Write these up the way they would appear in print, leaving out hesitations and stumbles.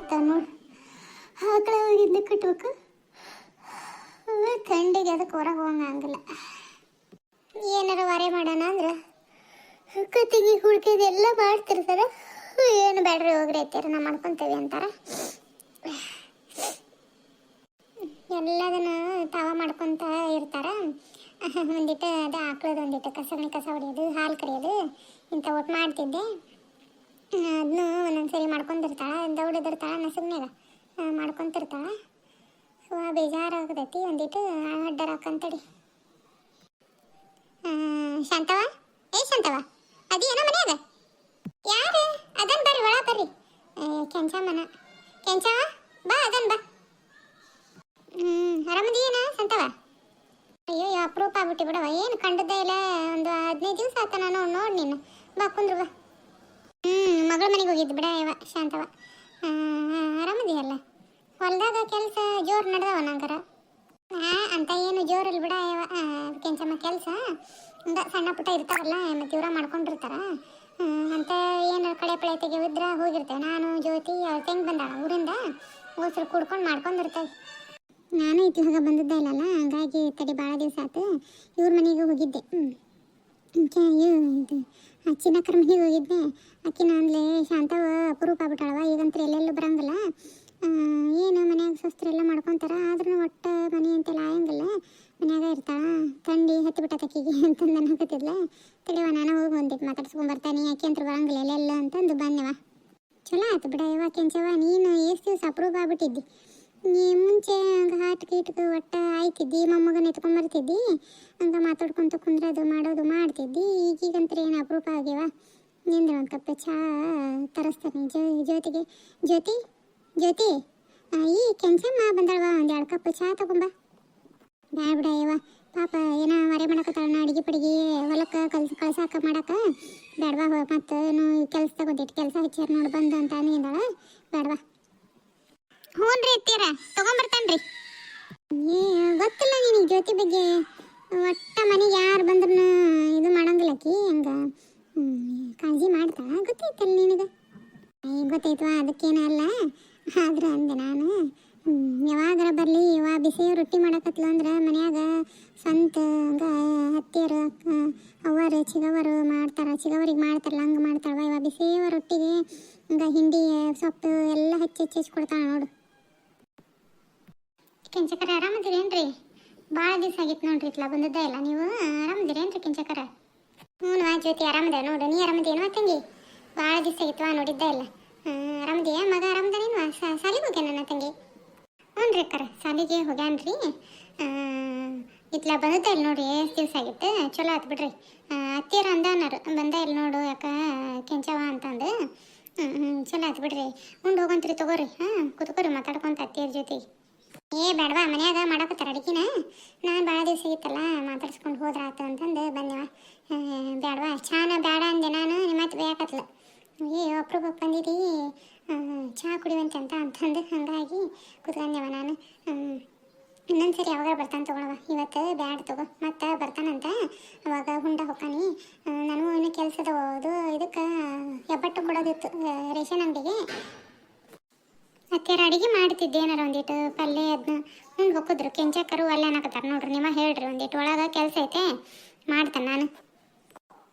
ಬರ್ತಾವ ನೋಡಿ. ಆಕಳ ಹೋಗಿದ್ನ ಕಟ್ಬೇಕು. ಥಂಡಿಗೆ ಅದಕ್ಕೆ ಹೊರಗೆ ಹೋಗಂಗಿಲ್ಲ. ಏನಾರ ವಾರೆ ಮಾಡೋಣ ಅಂದ್ರೆ ಕತ್ತಿಗೆ ಹುಡ್ಕಿದ ಎಲ್ಲ ಮಾಡ್ತಿರ್ತಾರೆ. ಏನು ಬ್ಯಾಡ್ರಿ ಹೋಗ್ರಿ ಐತಾರ ನಾ ಮಾಡ್ಕೊತೇವೆ ಅಂತಾರೆ. ಎಲ್ಲದನ್ನು ತಾವ ಮಾಡ್ಕೊತ ಇರ್ತಾರೆ. ಒಂದಿಟ್ಟು ಅದು ಆಕಳದು ಒಂದಿಟ್ಟು ಕಸ ಹೊಡೆಯೋದು, ಹಾಲು ಕರೆಯೋದು ಇಂಥ ಒಟ್ಟು ಮಾಡ್ತಿದ್ದೆ. ಅದನ್ನು ಒಂದೊಂದ್ಸರಿ ಮಾಡ್ಕೊಂಡಿರ್ತಾಳೆ, ದೌಡಿದಿರ್ತಾಳೆ, ನಸುಗ್ನಾಗ ಮಾಡ್ಕೊತಿರ್ತಾಳೆ. ಬೇಜಾರಾಗತೈತಿ. ಒಂದಿಟ್ಟು ಅಡ್ಡರ ಹಾಕಂತಡಿ. ಶಾಂತವ, ಶಾಂತವ ಅದೇನೋ ಮನ್ಯಾಗ ಯಾರು? ಅದನ್ ಬರ್ರಿ, ಒಳ ಬರ್ರಿ. ಕೆಂಚಮ್ಮನ. ಕೆಂಚವ ಬಾ, ಅದನ್ ಬಾ. ಆರಾಮದೀನ ಶಾಂತವ? ಅಯ್ಯೋ ಅಪರೂಪ ಆಗ್ಬಿಟ್ಟು ಬಿಡವ, ಏನು ಕಂಡದ್ದೇ ಇಲ್ಲ. ಒಂದು 15 ದಿವಸ ಆತ ನಾನು ನೋಡಿ ನಿನ್ನ. ಬಾ ಕುಂದ್ರು ಬಾ. ಮಗಳ ಮನೆಗೆ ಹೋಗಿದ್ದು ಬಿಡ ಇವ ಶಾಂತವ. ಆರಾಮದಿಯಲ್ಲ? ಹೊಲ್ದಾಗ ಕೆಲಸ ಜೋರು ನಡೆದವ ನಂಗರ. ಅಂತ ಏನು ಜೋರಲ್ಲಿ ಬಿಡ ಇವ ಕೆಂಚಮ್ಮ. ಕೆಲಸ ಸಣ್ಣ ಪುಟ್ಟ ಇರ್ತಾವಲ್ಲ, ಮತ್ತು ಇವ್ರ ಮಾಡ್ಕೊಂಡಿರ್ತಾರ. ಅಂತ ಏನು ಕಳೆ ಪಳೆ ತೆಗೆವಿದ್ರ ಹೋಗಿರ್ತೇವೆ ನಾನು, ಜ್ಯೋತಿ. ಅವ್ರ ತೆಂಗ್ ಬಂದಾಳ ಊರಿಂದ, ಓಸರು ಕುಡ್ಕೊಂಡು ಮಾಡ್ಕೊಂಡಿರ್ತೇವೆ. ನಾನು ಇತ್ಲಾಗ ಬಂದಿದ್ದೆ ಇಲ್ಲಲ್ಲ, ಹಂಗಾಗಿ ತಡಿ ಭಾಳ ದಿವಸ ಆಯ್ತು. ಇವ್ರ ಮನೆಗೆ ಹೋಗಿದ್ದೆ. ಇದು ಚಿನ್ನಕ್ಕರ ಮನೆಗೆ ಹೋಗಿದ್ದೆ. ಅಕ್ಕಿನ ಅಂದ್ಲೆ ಶಾಂತವ ಅಪರೂಪ ಆಗ್ಬಿಟ್ಟಾಳವ, ಈಗಂತೂ ಎಲ್ಲೆಲ್ಲೂ ಬರಂಗಿಲ್ಲ. ಏನು ಮನ್ಯಾಗ ಸ್ವಸ್ಥರೆಲ್ಲ ಮಾಡ್ಕೊತಾರ, ಆದ್ರೂ ಒಟ್ಟು ಮನೆ ಅಂತೆಲ್ಲ ಆಯಂಗಿಲ್ಲ, ಮನ್ಯಾಗ ಇರ್ತಾಳ. ಥಂಡಿ ಹತ್ತಿ ಬಿಟ್ಟತಕ್ಕಿಗೆ ಅಂತಂದು ಹಾಕತ್ತಿದ್ಲ. ತಿಳಿವ ನಾನು ಹೋಗಿ ಒಂದಿಟ್ಟು ಮಾತಾಡ್ಸ್ಕೊಂಡ್ ಬರ್ತಾನೆ, ಯಾಕೆ ಅಂತ ಬರಂಗಿಲ್ಲ ಎಲ್ಲೆಲ್ಲ ಅಂತಂದು ಬಂದೆವ. ಚಲೋ ಆಯ್ತು ಬಿಡ ಇವ ಕೆಂಚವ, ನೀನು ಎಷ್ಟು ದಿವಸ ಅಪರೂಪ ಆಗ್ಬಿಟ್ಟಿದ್ದಿ. ನೀ ಮುಂಚೆ ಹಂಗೆ ಹಾಟ್ಗೆ ಇಟ್ಗೆ ಒಟ್ಟು ಆಯ್ತಿದ್ದಿ, ಮೊಮ್ಮಗನ ಎತ್ಕೊಂಬರ್ತಿದ್ದಿ, ಹಂಗೆ ಮಾತಾಡ್ಕೊಂತ ಕುಂದ್ರದು ಮಾಡೋದು ಮಾಡ್ತಿದ್ದಿ. ಈಗೀಗಂತ್ರ ಏನು ಅಪರೂಪ ಆಗ್ಯವ. ನಿಂದ್ರೆ ಒಂದು ಕಪ್ ಚಹಾ ತರಿಸ್ತಾನೆ ಜ್ಯೋತಿಗೆ. ಜ್ಯೋತಿ, ಜ್ಯೋತಿ, ಈ ಕೆಂಚಮ್ಮ ಬಂದಳವ, ಒಂದು 2 ಕಪ್ ಚಹಾ ತಗೊಂಬ. ಬ್ಯಾ ಬಿಡ ಇವ ಪಾಪ, ಏನೋ ಮರೆ ಮಾಡಕತ್ತಾಳ ಅಡಿಗೆ ಪಡಿಗೆ ಹೊಲಕ್ಕೆ ಕಳ್ಸಾಕ ಮಾಡಕ್ಕೆ. ಬೇಡವಾ, ಮತ್ತು ಏನು ಕೆಲಸ ತಗೊಂಡಿಟ್ಟು ಕೆಲಸ ಹಚ್ಚಾರ ನೋಡಿ ಬಂದು ಅಂತ ಅಂದಾಳ. ಬೇಡವಾ? ಹ್ಞೂ ರೀ ಅತ್ತೀರ, ತೊಗೊಂಬರ್ತೇನೆ ರೀ. ಗೊತ್ತಿಲ್ಲ ನಿನಗೆ ಜ್ಯೋತಿ ಬಗ್ಗೆ. ಒಟ್ಟ ಮನೆಗೆ ಯಾರು ಬಂದ್ರೂ ಇದು ಮಾಡಂಗಿಲ್ಲಕಿ, ಹಂಗೆ ಕಾಳಜಿ ಮಾಡ್ತಾಳ. ಗೊತ್ತೈತಲ್ಲ ನಿನಗೆ? ಗೊತ್ತೈತವ, ಅದಕ್ಕೇನಲ್ಲ. ಆದ್ರೆ ಅಂದೆ ನಾನು, ಯಾವಾಗಾರ ಬರಲಿ ಇವ ಬಿಸಿ ರೊಟ್ಟಿ ಮಾಡಕತ್ಲು ಅಂದ್ರೆ ಮನ್ಯಾಗ ಸ್ವಂತ ಹಂಗೆ ಹತ್ತಿಯರು ಅವರು ಚಿಗವರು ಮಾಡ್ತಾರೆ, ಚಿಗವರಿಗೆ ಮಾಡ್ತಾರಲ್ಲ ಹಂಗೆ ಮಾಡ್ತಾಳವ. ಇವ ಬಿಸಿ ರೊಟ್ಟಿಗೆ ಹಂಗೆ ಹಿಂಡಿ ಸೊಪ್ಪು ಎಲ್ಲ ಹಚ್ಚಿ ಕೊಡ್ತಾಳೆ ನೋಡು. ಕೆಂಚಕರ ಆರಾಮದಿರೇನ್ರಿ? ಭಾಳ ದಿವಸ ಆಗಿತ್ತು ನೋಡ್ರಿ, ಇತ್ಲ ಬಂದಿದ್ದೇ ಇಲ್ಲ. ನೀವು ಆರಾಮದಿರೇನ್ರಿ ಕೆಂಚಕರ? ಹ್ಞೂ ಜ್ಯೋತಿ ಆರಾಮದ ನೋಡು. ನೀ ಆರಾಮದೇನು ತಂಗಿ? ಭಾಳ ದಿವಸ ಆಗಿತ್ತು ನೋಡಿದ್ದೇ ಇಲ್ಲ. ಆರಾಮದಿಯಾ? ಮಗ ಆರಾಮದೇನೇನು? ಸಾಲಿಗೆ ಹೋಗ್ಯಾನ ನನ್ನ ತಂಗಿ? ಹ್ಞೂ ರೀ ಅಕ್ಕರ, ಸಾಲಿಗೆ ಹೋಗ್ಯಾನ್ರಿ. ಇತ್ಲ ಬಂದಿದ್ದೇ ಇಲ್ಲ ನೋಡ್ರಿ, ಎಷ್ಟು ದಿವಸ ಆಗಿತ್ತು. ಚಲೋ ಆಯ್ತು ಬಿಡ್ರಿ. ಅತ್ತಿಯರು ಅಂದನಾರು ಬಂದ ಇಲ್ಲ ನೋಡು ಯಾಕ ಕೆಂಚವ ಅಂತಂದು. ಚಲೋ ಆಯ್ತು ಬಿಡ್ರಿ. ಉಂಡು ಹೋಗಂತ್ರಿ ತಗೋರಿ. ಕೂತ್ಕೋರಿ ಮಾತಾಡ್ಕೊಂತ ಅತ್ತಿಯರ ಜೊತೆಗೆ. ಬೇಡವಾ, ಮನ್ಯಾಗ ಮಾಡಕತ್ತಾರ ಅಡಿಗೆನ. ನಾನು ಭಾಳ ದಿವಸ ಆಗಿತ್ತಲ್ಲ ಮಾತಾಡ್ಸ್ಕೊಂಡು ಹೋದ್ರಾತು ಅಂತಂದು ಬಂದೆವ. ಬೇಡವಾ, ಚಾನ ಬೇಡ ಅಂದೆ ನಾನು, ನಿಮ್ಮತ್ತು ಬೇಕತ್ಲ. ಅಪ್ರೂಪಕ್ಕೆ ಬಂದಿದ್ದೀ, ಚಹಾ ಕುಡಿಯುವಂತೆ ಅಂತಂದು ಹಂಗಾಗಿ ಕೂತ್ಕೊಂಡೆವ ನಾನು. ಇನ್ನೊಂದ್ಸರಿ ಯಾವಾಗ ಬರ್ತಾನೆ ತಗೊಳವ, ಇವತ್ತು ಬ್ಯಾಡ ತಗೋ, ಮತ್ತೆ ಬರ್ತಾನಂತ ಅವಾಗ ಹುಂಡ ಹೊಕ್ಕಾನಿ. ನಾನು ಇನ್ನೂ ಕೆಲಸದ ಅದು ಇದಕ್ಕೆ ಹೆಬ್ಬಟ್ಟು ಕೊಡೋದಿತ್ತು ರೇಷನ್ ಅಂಗಡಿಗೆ. ಅತ್ಯಾರ ಅಡಿಗೆ ಮಾಡ್ತಿದ್ದೆ, ಏನಾರ ಒಂದಿಟ್ಟು ಪಲ್ಯ ಅದನ್ನ ಮುಂದೆ ಹೊಕ್ಕಿದ್ರು. ಕೆಂಚಕ್ಕರು ಅಲ್ಲ ಅನ್ನಕತ್ತಾರ ನೋಡ್ರಿ. ನಿಮ್ಮ ಹೇಳ್ರಿ ಒಂದಿಟ್ಟು ಒಳಗೆ ಕೆಲಸ ಐತೆ ಮಾಡ್ತಾನೆ ನಾನು.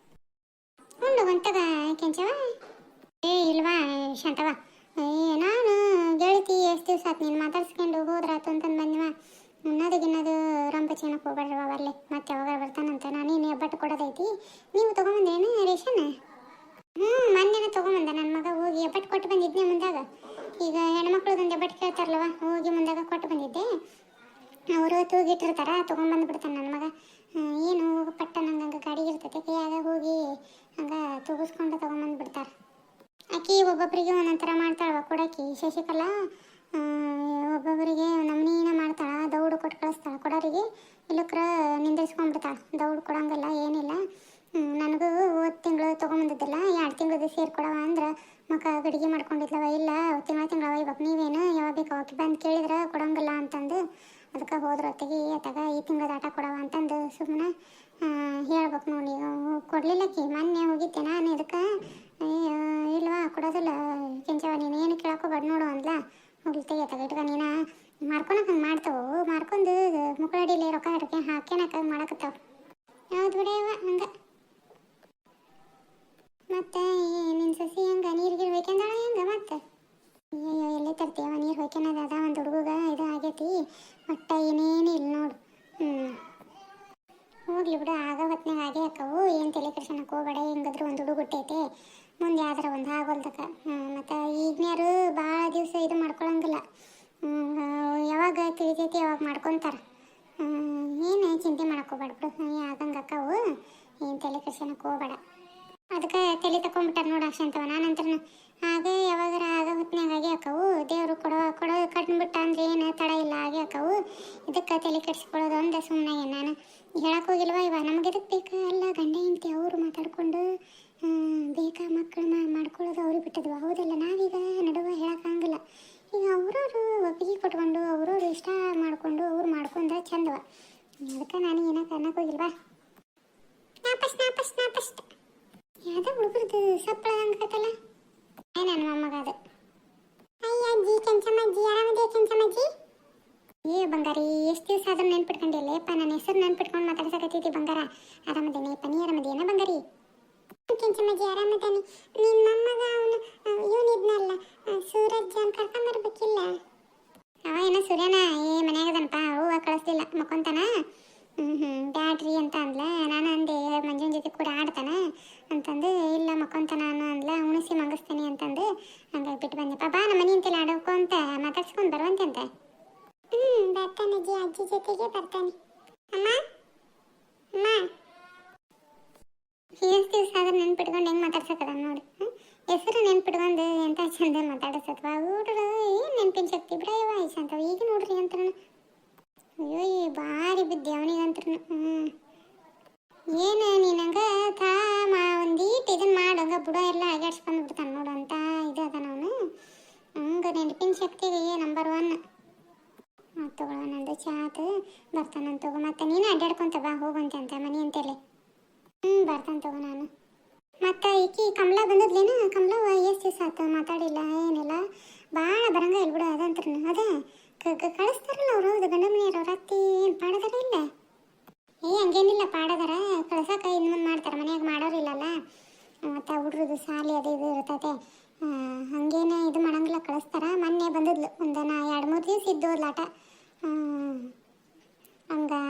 ಉಂಡು ಹೊಂಟದ ಕೆಂಚವ? ಇಲ್ವಾ ಶಾಂತವ? ನಾನು ಗೆಳತಿ ಎಷ್ಟು ದಿವಸ ಆಯ್ತು ನೀನು ಮಾತಾಡ್ಸ್ಕೊಂಡು ಹೋದ್ರಾತು ಅಂತಂದು ಬಂದಿವ. ಅನ್ನೋದು ರಂಪ ಚೆನ್ನಕ್ಕೆ ಹೋಗ್ಬೇಡ್ರವ ಅಲ್ಲೇ, ಮತ್ತೆ ಯಾವಾಗ ಬರ್ತಾನಂತ. ನಾನೇನು ಹೆಬ್ಬಟ್ಟು ಕೊಡೋದೈತಿ. ನೀವು ತೊಗೊಂಬಂದೇನು ರೇಷನ್? ಮೊನ್ನೆನೇ ತೊಗೊಂಬಂದ ನನ್ನ ಮಗ. ಹೋಗಿ ಹೆಬ್ಬಟ್ಟು ಕೊಟ್ಟು ಬಂದಿದ್ದೆ ಮುಂದಾಗ. ಈಗ ಹೆಣ್ಮಕ್ಳದೊಂದು ಹೆಬ್ಬಟ್ಟು ಕೇಳ್ತಾರಲ್ವ, ಹೋಗಿ ಮುಂದಾಗ ಕೊಟ್ಟು ಬಂದಿದ್ದೆ. ಅವರು ತೂಗಿಟ್ಟಿರ್ತಾರ, ತೊಗೊಂಬಂದು ಬಿಡ್ತಾನೆ ನನ್ನ ಮಗ. ಏನು ಪಟ್ಟ ನಂಗೆ ಗಾಡಿಗೆ ಇರ್ತೈತೆ ಕೈಯಾಗ, ಹೋಗಿ ಹಂಗೆ ತೂಗಿಸ್ಕೊಂಡು ತೊಗೊಂಬಂದು ಬಿಡ್ತಾರೆ. ಆಕಿ ಒಬ್ಬೊಬ್ಬರಿಗೆ ಒಂದೊಂಥರ ಮಾಡ್ತಾಳವ ಕೊಡೋಕಿ. ಶಶಿಕಲಾ ಒಬ್ಬೊಬ್ಬರಿಗೆ ನಮ್ಮನೇನ ಮಾಡ್ತಾಳ, ದೌಡು ಕೊಟ್ಟು ಕಳಿಸ್ತಾಳೆ. ಕೊಡೋರಿಗೆ ಇಲ್ಲಕ್ರ ನಿಂದಿಸ್ಕೊಂಡ್ಬಿಡ್ತಾಳೆ, ದೌಡು ಕೊಡೋಂಗಿಲ್ಲ ಏನಿಲ್ಲ. ನನಗೂ ಹೋದ ತಿಂಗಳು ತೊಗೊಂಬಂದಿದ್ದಿಲ್ಲ, 2 ತಿಂಗಳದ್ದು ಸೇರಿ ಕೊಡವ ಅಂದ್ರೆ ಮಕ್ಕ ಗಡಿಗೆ ಮಾಡ್ಕೊಂಡಿದ್ಲವ. ಇಲ್ಲ ತಿಂಗಳವ ಇವಾಗ ನೀವೇನು ಯಾವಾಗ ಬೇಕು ಅವಾಕಿ ಬಂದು ಕೇಳಿದ್ರೆ ಕೊಡೋಂಗಿಲ್ಲ ಅಂತಂದು ಅದಕ್ಕೆ ಹೋದ್ರೆ ಹೊತ್ತಿಗೆ ಅತ್ತಾಗ ಈ ತಿಂಗಳದ ಆಟ ಕೊಡವ ಅಂತಂದು ಸುಮ್ಮನೆ ಹೇಳ್ಬೇಕು ನೋಡಿ. ಕೊಡಲಿಲ್ಲಕ್ಕಿ ಮೊನ್ನೆ ಹೋಗಿದ್ದೆ ನಾನು ಇದಕ್ಕೆ. ಇಲ್ವಾ ಕೊಡೋದಿಲ್ಲ ಕೆಂಚವ, ನೀನು ಏನು ಕೇಳೋಕೋಬೇಡ ನೋಡು ಅಂದ್ಲ. ಹೋಗ್ಲಿ ತೆಗಿಯತ್ತಾಗ ಇಟ್ಕ, ನೀನು ಮಾರ್ಕೊಳಕ್ಕೆ ಹಂಗೆ ಮಾಡ್ತಾವು, ಮಾರ್ಕೊಂಡು ಮುಕ್ಕಳಡಿಲಿ ರೊಕ್ಕ ಹಿಡ್ಕೆ ಹಾಕ್ಯನಕ ಮಾಡಕತ್ತಾವ. ಹೌದು ಬಿಡವ ಹಂಗೆ. ಮತ್ತೆ ನಿನ್ನ ಸಸಿ ಹಂಗೆ ನೀರಿಗೆ ಹೋಯ್ಕೊಂಡಾಳ ಹೆಂಗೆ ಮತ್ತೆ? ಅಯ್ಯೋ ಎಲ್ಲಿ ತರ್ತೀವ ನೀರು ಹೋಯ್ಕೊಳೋದು ಅದ ಒಂದು ಹುಡುಗ ಇದು ಆಗೈತಿ, ಒಟ್ಟ ಏನೇನು ಇಲ್ಲ ನೋಡು. ಹೋಗ್ಲಿ ಬಿಡು, ಆಗ ಹೊತ್ನಾಗ ಆಗೇ ಅಕ್ಕವು, ಏನು ತಲೆ ಕೆಡ್ಸೋಣಕ್ಕೆ ಹೋಗಬೇಡ. ಹೆಂಗಾದ್ರು ಒಂದು ಹುಡುಗ ಹುಟ್ಟೈತೆ, ಮುಂದೆ ಯಾವ್ದಾರ ಒಂದು ಆಗೋಲ್ದಕ್ಕ. ಮತ್ತು ಈಗಿನ್ಯಾರು ಭಾಳ ದಿವಸ ಇದು ಮಾಡ್ಕೊಳಂಗಿಲ್ಲ, ಯಾವಾಗ ತಿಳಿತೈತಿ ಯಾವಾಗ ಮಾಡ್ಕೊತಾರೆ. ಏನು ಚಿಂತೆ ಮಾಡಕ್ಕೆ ಹೋಗ್ಬೇಡ ಬಿಡು, ಆಗಂಗೆ ಅಕ್ಕವು, ಏನು ತಲೆ ಕೆಡ್ಸೋಣಕ್ಕೆ ಹೋಗಬೇಡ. ಅದಕ್ಕೆ ತಲೆ ತಗೊಂಡ್ಬಿಟ್ಟಾರ ನೋಡು ಅಕ್ಷಂತವ. ನಾನಂತರ ಆಗ ಯಾವಾಗಾರ ಆಗ ಹೊತ್ನಾಗ ಆಗೇ ಅಕ್ಕವು, ದೇವರು ಕೊಡೋ ಕಟ್ಬಿಟ್ಟ ಅಂದ್ರೆ ಏನು ತಡ ಇಲ್ಲ, ಆಗೇ ಅಕ್ಕವು. ಇದಕ್ಕೆ ತಲೆ ಕೆಡಿಸ್ಕೊಳ್ಳೋದು ಅಂದೆ ಸುಮ್ಮನೆ. ನಾನು ಹೇಳಕ್ಕೆ ಹೋಗಿಲ್ವ ಇವ, ನಮ್ಗೆ ಇದಕ್ಕೆ ಬೇಕಾ ಅಲ್ಲ, ಗಂಡ ಹೆಂಡತಿ ಅವರು ಮಾತಾಡ್ಕೊಂಡು ಬೇಕಾ ಮಕ್ಕಳು ಮಾಡ್ಕೊಳ್ಳೋದು ಅವ್ರಿಗೆ ಬಿಟ್ಟಿದ್ವು. ಹೌದಲ್ಲ, ನಾವೀಗ ನಡುವೆ ಹೇಳೋಕ್ಕಾಗಲ್ಲ. ಈಗ ಅವ್ರವ್ರು ಒಪ್ಪಿಗೆ ಕೊಟ್ಕೊಂಡು ಅವ್ರವ್ರು ಇಷ್ಟ ಮಾಡಿಕೊಂಡು ಅವ್ರು ಮಾಡ್ಕೊಂಡ್ರೆ ಚಂದವ. ಅದಕ್ಕೆ ನಾನು ಏನಕ್ಕೆ ಅನ್ನಕ್ಕೆ ಹೋಗಿಲ್ವಾ. ನಾಪಸ್ ಯಾವ್ದು ಹುಡುಗರದು ಸಪ್ಪಳ ಹಂಗತ್ತಲ್ಲ, ನನ್ನ ಮೊಮ್ಮಗ ಅದು. ಅಯ್ಯ ಅಜ್ಜಿ, ಕೆಂಚಮ್ಮಜ್ಜಿ ಆರಾಮದೇ? ಕೆಂಚಮ್ಮಜ್ಜಿ ಏ ಬಂಗಾರಿ, ಎಷ್ಟು ದಿವಸ ಆದ್ರೂ ನೆನ್ಪಿಟ್ಕೊಂಡಿಲ್ಲಪ್ಪ, ನನ್ನ ಹೆಸರು ನೆನ್ಪಿಟ್ಕೊಂಡು ಮಾತಾಡ್ಸಕತ್ತೈತಿ. ಬಂಗಾರ ಆರಾಮದೇನೇಪ್ಪ, ನೀ ಆರಾಮದೇನ ಬಂಗಾರಿ? ಕೆಂಚಮ್ಮಜ್ಜಿ ಆರಾಮದಾನೆ. ನಿಮ್ಮ ಮೊಮ್ಮಗ ಅವನು ಇವನಿದ್ನಲ್ಲ ಸೂರಜ್ ಅಂತ ಕರ್ಕೊಂಬರ್ಬೇಕಿಲ್ಲ? ಅವ ಏನೋ ಸೂರ್ಯನ ಮನ್ಯಾಗದನಪ್ಪ, ಹೂವು ಕಳಿಸ್ಲಿಲ್ಲ, ಮಕ್ಕೊಂತಾನ. ಬ್ಯಾಡ್ರಿ ಅಂತ ಅಂದ್ಲ. ನಾನು ಅಂದೆ ಮಂಜುನ ಜೊತೆ ಕೂಡ ಆಡ್ತಾನ ಅಂತಂದು, ಇಲ್ಲ ಮಕ್ಕೊಂತಾನ ಅಂದ್ಲ. ಉಣಿಸಿ ಮಂಗಿಸ್ತಾನೆ ಅಂತಂದು ಹಂಗಾಗಿ ಬಿಟ್ಟು ಬಂದೆಪ್ಪ. ಬಾ ನಮ್ಮ ಮನೆ ಅಂತೆಲ್ಲ ಆಡೋಕು ಅಂತ ಮಾತಾಡ್ಸ್ಕೊಂಡು ಬರುವಂತೆ ಅಂತ. ಬರ್ತಾನೆ ಅಜ್ಜಿ, ಅಜ್ಜಿ ಜೊತೆಗೆ ಬರ್ತಾನೆ. ಅಮ್ಮ ಅಮ್ಮ, ಎಷ್ಟು ದಿವಸ ಆದ್ರೆ ನೆನ್ಪಿಟ್ಕೊಂಡು ಹೆಂಗೆ ಮಾತಾಡ್ಸಕ್ಕದ ನೋಡಿ. ಹೆಸರು ನೆನ್ಪಿಟ್ಕೊಂಡು ಎಂಥ ಚಂದ ಮಾತಾಡಿಸತ್ವ ಹುಡುಗರು. ಏನು ನೆನಪಿನ ಶಕ್ತಿ ಬಿಡವ ಐಸ್ ಅಂತವ. ಈಗ ನೋಡ್ರಿ ಅಂತ ಅಯ್ಯೋ ಭಾರಿ ಬುದ್ಧಿ ಅವನಿಗಂತ್ರು. ಏನು ನೀನಂಗ ಒಂದೀಟ್ ಇದನ್ನ ಮಾಡಂಗ ಬುಡ ಎಲ್ಲ ಅಗ್ಯಾಡ್ಸ್ಕೊಂಡು ಬಿಡ್ತಾನೆ ನೋಡು ಅಂತ ಇದು ಅದ. ಅವನು ಹಂಗೆ ನೆನಪಿನ ಶಕ್ತಿಗೆ ನಂಬರ್ 1. ತಗೊಳ ನಂದು ಚಾತು ಬರ್ತಾನಂತ ತಗೋ. ಮತ್ತೆ ನೀನು ಅಡ್ಡಾಡ್ಕೊಂತ ಬಾ ಹೋಗಂತೆ ಅಂತ ಮನೆ ಅಂತೇಳಿ. ಬರ್ತಾನೆ ತಗೋ ನಾನು. ಮತ್ತು ಈಕಿ ಕಮಲ ಬಂದದ್ಲೇನ? ಕಮಲ ಎಷ್ಟು ದಿವಸ ಆಯ್ತು ಮಾತಾಡಿಲ್ಲ ಏನಿಲ್ಲ, ಭಾಳ ಬರಂಗ ಇಲ್ಲಿ ಬಿಡು. ಅದಂತ್ರ ಅದೇ ಕಳಿಸ್ತಾರಲ್ಲ ಅವ್ರು. ಹೌದು, ಗಂಡ ಮನೆಯವ್ರು ಅವ್ರ ಅತ್ತಿ ಏನು ಪಾಡದಾರ ಇಲ್ಲ? ಹಂಗೇನಿಲ್ಲ, ಪಾಡದಾರ. ಕಳ್ಸಕ್ಕೆ ಇನ್ನು ಮುಂದೆ ಮಾಡ್ತಾರೆ, ಮನೆಯಾಗ ಮಾಡೋರಿಲ್ಲಲ್ಲ. ಮತ್ತು ಹುಡ್ರದ್ದು ಸಾಲಿ ಅದು ಇದು ಇರ್ತೈತೆ, ಹಂಗೇನೆ ಇದು ಮಾಡಂಗಿಲ್ಲ, ಕಳಿಸ್ತಾರ. ಮೊನ್ನೆ ಬಂದಿದ್ಲು, ಒಂದು 2-3 ದಿವಸ ಇದ್ದು ಹೋದ್ಲಾಟ. ಹಂಗೆ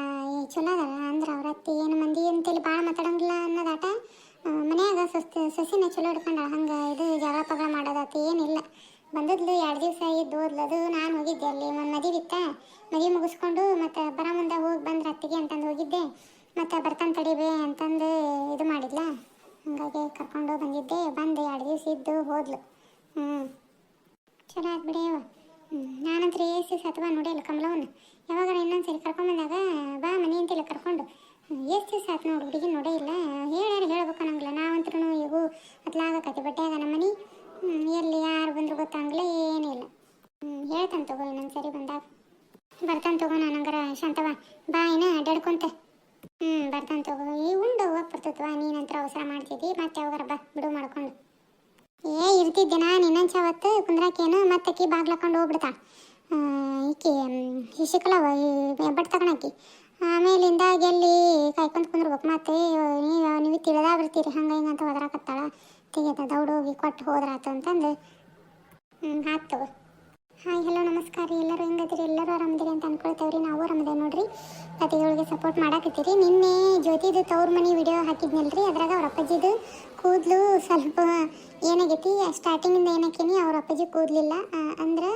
ಚಲೋ ಅದಾರ ಅಂದ್ರೆ ಅವ್ರ ಅತ್ತಿ. ಏನು ಮಂದಿ ಅಂತೇಳಿ ಭಾಳ ಮಾತಾಡಂಗಿಲ್ಲ ಅನ್ನೋದಾಟ. ಮನ್ಯಾಗ ಸಸಿನ ಚಲೋ ಹಿಡ್ಕೊಂಡಾಳ. ಹಂಗೆ ಇದು ಜಗಳ ಪಗಳ ಮಾಡೋದಾತ ಏನಿಲ್ಲ. ಬಂದಿದ್ಲು 2 ದಿವಸ ಇದ್ದು ಹೋದ್ಲು. ಅದು ನಾನು ಹೋಗಿದ್ದೆ, ಅಲ್ಲಿ ಒಂದು ಮದುವೆ ಇತ್ತ, ಮದುವೆ ಮುಗಿಸ್ಕೊಂಡು ಮತ್ತು ಬರೋ ಮುಂದೆ ಹೋಗಿ ಬಂದ್ರೆ ಅತ್ತಿಗೆ ಅಂತಂದು ಹೋಗಿದ್ದೆ. ಮತ್ತು ಬರ್ತಾನೆ ತಡಿಬೇ ಅಂತಂದು ಇದು ಮಾಡಿದ್ಲ, ಹಂಗಾಗಿ ಕರ್ಕೊಂಡು ಬಂದಿದ್ದೆ. ಬಂದು 2 ದಿವಸ ಇದ್ದು ಹೋದ್ಲು. ಚಲೋ ಆಯ್ತು ಬಿಡೇವ. ನಾನಂತರ ಎಷ್ಟು ದಿವಸ ಅಥವಾ ನೋಡಿಲ್ಲ ಕಮಲವನ್ನು. ಯಾವಾಗಾರ ಇನ್ನೊಂದು ಸರಿ ಕರ್ಕೊಂಬಂದಾಗ ಬಾ ಮನೆ ಅಂತೆಲ್ಲ ಕರ್ಕೊಂಡು. ಎಷ್ಟು ದಿವಸ ಆಯ್ತು ನೋಡಿ ಹುಡುಗಿ ನೋಡೇ ಇಲ್ಲ. ಹೇಳ್ಬೇಕು ಅನ್ನಂಗಿಲ್ಲ. ನಾವಂತರೂ ಈಗೂ ಅತ್ಲಾಗಕತಿ ಬಟ್ಟೆಯಾಗ ನಮ್ಮ ಮನೆ ಎಲ್ಲಿ ಯಾರು ಬಂದರೂ ಗೊತ್ತಾಗಲೇ ಏನಿಲ್ಲ. ಹೇಳ್ತಾನೆ ತಗೋ ಇನ್ನೊಂದು ಸರಿ ಬಂದಾಗ. ಬರ್ತಾನೆ ತಗೋ. ನಾನು ಹಂಗಾರ ಶಾಂತವ ಬಾ ಇನ್ನ ಅಡ್ಡಾಡ್ಕೊಂತೆ. ಬರ್ತಾನೆ ತಗೋ. ಈ ಉಂಡು ಹೋಗಕ್ಕೆ ಬರ್ತತ್ವ, ನೀನಂತರ ಅವಸರ ಮಾಡ್ತಿದ್ದಿ. ಮತ್ತೆ ಯಾವಾಗಾರ ಬಾ ಬಿಡು ಮಾಡ್ಕೊಂಡು. ಇರ್ತಿದ್ದೆ ನಾನು ಇನ್ನೊಂದು ಚಾವತ್ತು ಕುಂದ್ರಾಕೇನು. ಮತ್ತೆ ಅಕ್ಕಿ ಬಾಗ್ಲಾಕೊಂಡು ಹೋಗ್ಬಿಡ್ತಾ ಈಕಿ ಶಿಶುಕಲವ ಬಟ್ ತಗೊಳಕಿ. ಆಮೇಲಿಂದ ಎಲ್ಲಿ ಕಾಯ್ಕೊಂಡು ಕುಂದ್ರಬೇಕು. ಮತ್ತೆ ನೀವು ತಿಳಿದ ಬರ್ತೀರಿ ಹಂಗೆ ಹಿಂಗೆ ಅಂತ ಹೋದ್ರಾಕತ್ತಾಳ. ತೆಗೆದ ದೌಡೋಗಿ ಕೊಟ್ಟು ಹೋದ್ರಾತು ಅಂತಂದು ಆಯ್ತು. ಹಾಯ್ ಹಲೋ ನಮಸ್ಕಾರ ರೀ, ಎಲ್ಲರೂ ಹೆಂಗದಿರಿ? ಎಲ್ಲರೂ ಆರಾಮದಿರಿ ಅಂತ ಅನ್ಕೊಳ್ತೇವ್ರಿ. ನಾವು ಆರಾಮದೇವೆ ನೋಡ್ರಿ. ಕತೆಗಳಿಗೆ ಸಪೋರ್ಟ್ ಮಾಡಾಕತ್ತೀರಿ. ನಿನ್ನೆ ಜ್ಯೋತಿದು ತವ್ರ ಮನೆ ವಿಡಿಯೋ ಹಾಕಿದ್ನಲ್ರಿ, ಅದ್ರಾಗ ಅವ್ರ ಅಪ್ಪಾಜಿದು ಕೂದಲು ಸ್ವಲ್ಪ ಏನಾಗೈತಿ. ಸ್ಟಾರ್ಟಿಂಗಿಂದ ಏನಕ್ಕೇನಿ ಅವ್ರ ಅಪ್ಪಾಜಿ ಕೂದಲಿಲ್ಲ ಅಂದ್ರೆ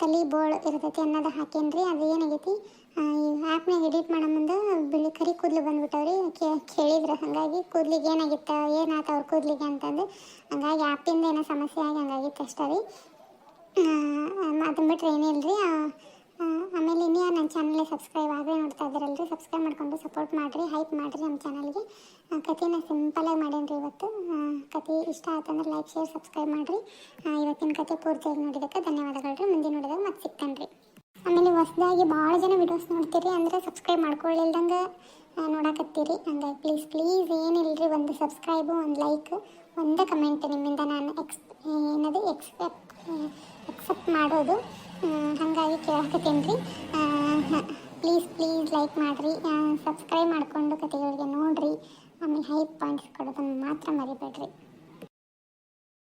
ತಲೆ ಬೋಳು ಇರ್ತೈತಿ ಅನ್ನೋದು ಹಾಕೇನ್ರಿ. ಅದು ಏನಾಗೈತಿ ಈ ಆ್ಯಪ್ನಾಗ ಎಡಿಟ್ ಮಾಡೋ ಮುಂದೆ ಬಿಳಿ ಕರಿ ಕೂದಲು ಬಂದ್ಬಿಟ್ಟವ್ರಿ. ಕೇಳಿದ್ರು ಹಾಗಾಗಿ ಕೂದಲಿಗೆ ಏನಾಗಿತ್ತು, ಏನಾಯ್ತು ಅವ್ರ ಕೂದಲಿಗೆ ಅಂತಂದು. ಹಂಗಾಗಿ ಆ್ಯಪಿಂದ ಏನೋ ಸಮಸ್ಯೆ ಆಗಿ ಹಂಗಾಗಿತ್ತು ಅಷ್ಟೇ ರೀ. ಅದನ್ನ ಬಿಟ್ಟರೆ ಏನಿಲ್ಲ ರೀ. ಆಮೇಲೆ ಇನ್ನೂ ನನ್ನ ಚಾನಲ್ಗೆ ಸಬ್ಸ್ಕ್ರೈಬ್ ಆಗೇ ನೋಡ್ತಾ ಇದ್ದೀರಲ್ರಿ, ಸಬ್ಸ್ಕ್ರೈಬ್ ಮಾಡ್ಕೊಂಡು ಸಪೋರ್ಟ್ ಮಾಡಿರಿ, ಹೈಪ್ ಮಾಡಿರಿ ನಮ್ಮ ಚಾನಲ್ಗೆ. ಕಥೆನ ಸಿಂಪಲಾಗಿ ಮಾಡೇನಿ ರೀ ಇವತ್ತು. ಕತೆ ಇಷ್ಟ ಆಯ್ತಂದ್ರೆ ಲೈಕ್ ಶೇರ್ ಸಬ್ಸ್ಕ್ರೈಬ್ ಮಾಡಿರಿ. ಇವತ್ತಿನ ಕತೆ ಪೂರ್ತಿಯಾಗಿ ನೋಡಿದ್ದಕ್ಕೆ ಧನ್ಯವಾದಗಳು ರೀ. ಮುಂದೆ ನೋಡಿದಾಗ ಮತ್ತೆ ಸಿಗ್ತಾನೆ ರೀ. ಆಮೇಲೆ ಹೊಸದಾಗಿ ಭಾಳ ಜನ ವಿಡಿಯೋಸ್ ನೋಡ್ತೀರಿ ಅಂದರೆ ಸಬ್ಸ್ಕ್ರೈಬ್ ಮಾಡ್ಕೊಳ್ಳಿಲ್ದಂಗೆ ನೋಡಕತ್ತೀರಿ. ಹಂಗಾಗಿ ಪ್ಲೀಸ್ ಏನಿಲ್ಲ ರೀ, ಒಂದು ಸಬ್ಸ್ಕ್ರೈಬು ಒಂದು ಲೈಕ್ ಒಂದು ಕಮೆಂಟ್ ನಿಮ್ಮಿಂದ ನಾನು ಎಕ್ಸೆಪ್ಟ್ ಮಾಡೋದು. ಹಾಗಾಗಿ ಕೇಳಕತ್ತೀನಿ ರೀ. ಪ್ಲೀಸ್ ಲೈಕ್ ಮಾಡಿರಿ, ಸಬ್ಸ್ಕ್ರೈಬ್ ಮಾಡಿಕೊಂಡು ಕತೆಗಳಿಗೆ ನೋಡಿರಿ. ಆಮೇಲೆ ಹೈ ಪಾಯಿಂಟ್ಸ್ ಕೊಡೋದನ್ನು ಮಾತ್ರ ಮರಿಬೇಡ್ರಿ.